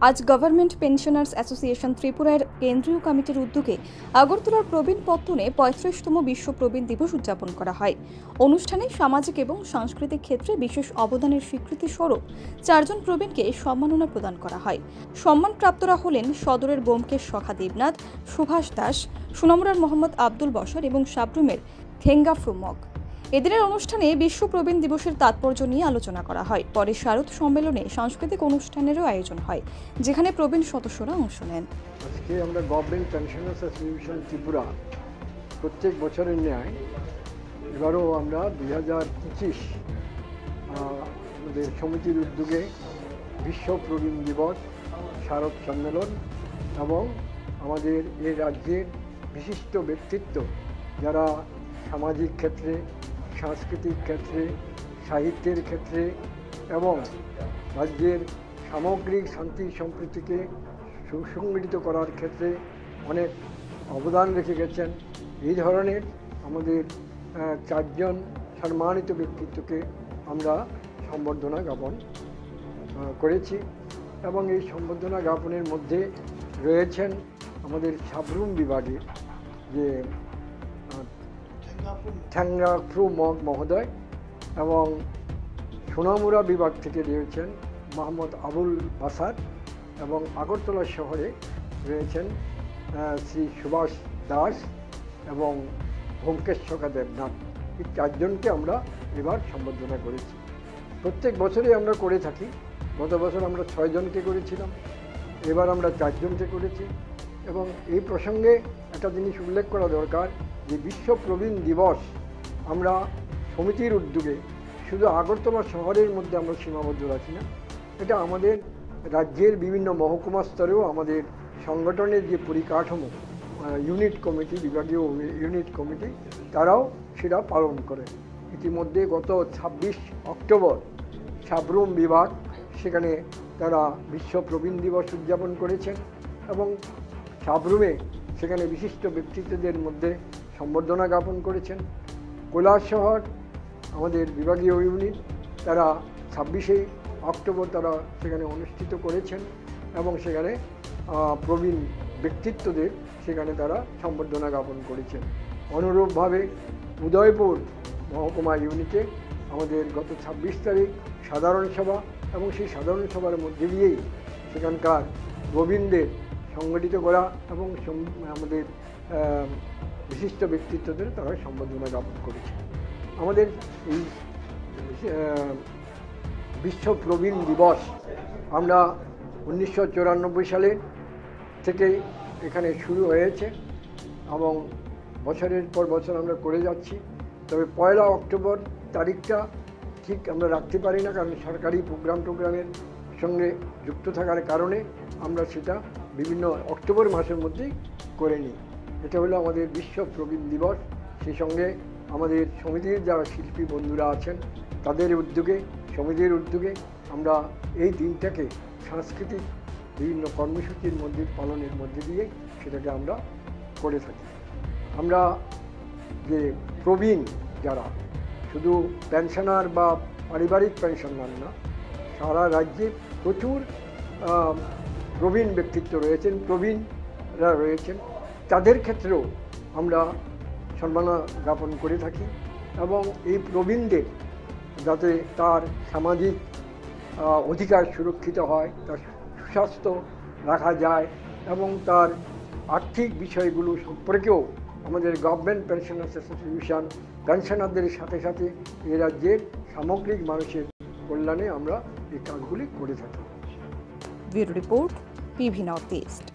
আজ government pensioners association ত্রিপুরার কেন্দ্রীয় কমিটির উদ্যোগে আগরতলার প্রবীণ পত্তনে 35তম বিশ্ব প্রবীণ দিবস উদযাপন করা হয়। অনুষ্ঠানে সামাজিক এবং সাংস্কৃতিক ক্ষেত্রে বিশেষ অবদানের স্বীকৃতি স্বরূপ 4 জন প্রবীণকে সম্মাননা প্রদান করা হয়। সম্মানপ্রাপ্তরা হলেন সদরের বোমকেশ সখা দেবনাথ, সুভাষ দাস, সোনামুড়ার মোহাম্মদ আব্দুল বশর এবং সাবরুমের থেঙ্গা ফ্রুমক। এদিনের অনুষ্ঠানে বিশ্ব প্রবীণ দিবসের তাৎপর্য নিয়ে আলোচনা করা হয়। পরে শারদ সম্মেলনে সাংস্কৃতিক অনুষ্ঠানেরও আয়োজন হয়, যেখানে প্রবীণ সদস্যরা অংশ নেন। আজকে আমরা গভর্নমেন্ট পেনশনার্স অ্যাসোসিয়েশন ত্রিপুরা প্রত্যেক বছরের ন্যায় এবারও আমরা 2025 আমাদের সমিতির উদ্যোগে বিশ্ব প্রবীণ দিবস, শারদ সম্মেলন এবং আমাদের এই রাজ্যের বিশিষ্ট ব্যক্তিত্ব যারা সামাজিক ক্ষেত্রে, সাংস্কৃতিক ক্ষেত্রে, সাহিত্যের ক্ষেত্রে এবং রাজ্যের সামগ্রিক শান্তি সম্প্রীতিকে সুসংগঠিত করার ক্ষেত্রে অনেক অবদান রেখে গেছেন, এই ধরনের আমাদের 4 জন সম্মানিত ব্যক্তিত্বকে আমরা সম্বর্ধনা জ্ঞাপন করেছি। এবং এই সম্বর্ধনা জ্ঞাপনের মধ্যে রয়েছেন আমাদের সাবরুম বিভাগের যে থেঙ্গা ফ্রুমক মহোদয় এবং সোনামুড়া বিভাগ থেকে রয়েছেন মোহাম্মদ আবুল বাসার এবং আগরতলা শহরে রয়েছেন শ্রী সুভাষ দাস এবং বোমকেশ সখা দেবনাথ। এই 4 জনকে আমরা এবার সম্বর্ধনা করেছি। প্রত্যেক বছরই আমরা করে থাকি। গত বছর আমরা 6 জনকে করেছিলাম, এবার আমরা 4 জনকে করেছি। এবং এই প্রসঙ্গে একটা জিনিস উল্লেখ করা দরকার যে বিশ্ব প্রবীণ দিবস আমরা সমিতির উদ্যোগে শুধু আগরতলা শহরের মধ্যে আমরা সীমাবদ্ধ রাখি না, এটা আমাদের রাজ্যের বিভিন্ন মহকুমা স্তরেও আমাদের সংগঠনের যে পরিকাঠামো, ইউনিট কমিটি, বিভাগীয় ইউনিট কমিটি, তারাও সেটা পালন করে। ইতিমধ্যে গত 26 অক্টোবর সাবরুম বিভাগ সেখানে তারা বিশ্ব প্রবীণ দিবস উদযাপন করেছেন এবং সাবরুমে সেখানে বিশিষ্ট ব্যক্তিত্বদের মধ্যে সম্বর্ধনা জ্ঞাপন করেছেন। কৈলাসহর আমাদের বিভাগীয় ইউনিট তারা 26 অক্টোবর তারা সেখানে অনুষ্ঠিত করেছেন এবং সেখানে প্রবীণ ব্যক্তিত্বদের সেখানে তারা সম্বর্ধনা জ্ঞাপন করেছেন। অনুরূপভাবে উদয়পুর মহকুমা ইউনিটে আমাদের গত 26 তারিখ সাধারণ সভা এবং সেই সাধারণ সভার মধ্যে দিয়েই সেখানকার প্রবীণদের সংগঠিত করা এবং আমাদের বিশিষ্ট ব্যক্তিত্বদের তারা সম্বর্ধনা জ্ঞাপন করেছে। আমাদের এই বিশ্ব প্রবীণ দিবস আমরা 1994 সালে থেকে এখানে শুরু হয়েছে এবং বছরের পর বছর আমরা করে যাচ্ছি। তবে 1 অক্টোবর তারিখটা ঠিক আমরা রাখতে পারি না, কারণ সরকারি প্রোগ্রামের সঙ্গে যুক্ত থাকার কারণে আমরা সেটা বিভিন্ন অক্টোবর মাসের মধ্যেই করে নিই। এটা হলো আমাদের বিশ্ব প্রবীণ দিবস। সেই সঙ্গে আমাদের সমিতির যারা শিল্পী বন্ধুরা আছেন তাদের উদ্যোগে, সমিতির উদ্যোগে আমরা এই দিনটাকে সাংস্কৃতিক বিভিন্ন কর্মসূচির মধ্যে পালনের মধ্যে দিয়ে সেটাকে আমরা করে থাকি। আমরা যে প্রবীণ যারা, শুধু পেনশনার বা পারিবারিক পেনশনার না, সারা রাজ্যে প্রচুর প্রবীণ ব্যক্তিত্ব রয়েছেন, প্রবীণরা রয়েছেন, তাদের ক্ষেত্রেও আমরা সম্মাননা জ্ঞাপন করে থাকি এবং এই প্রবীণদের যাতে তার সামাজিক অধিকার সুরক্ষিত হয়, তার সুস্বাস্থ্য রাখা যায় এবং তার আর্থিক বিষয়গুলো সম্পর্কেও আমাদের গভর্নমেন্ট পেনশনার্স অ্যাসোসিয়েশন পেনশনারদের সাথে সাথে এই রাজ্যের সামগ্রিক মানুষের কল্যাণে আমরা এই কাজগুলি করে থাকি। Bureau report, PV north east.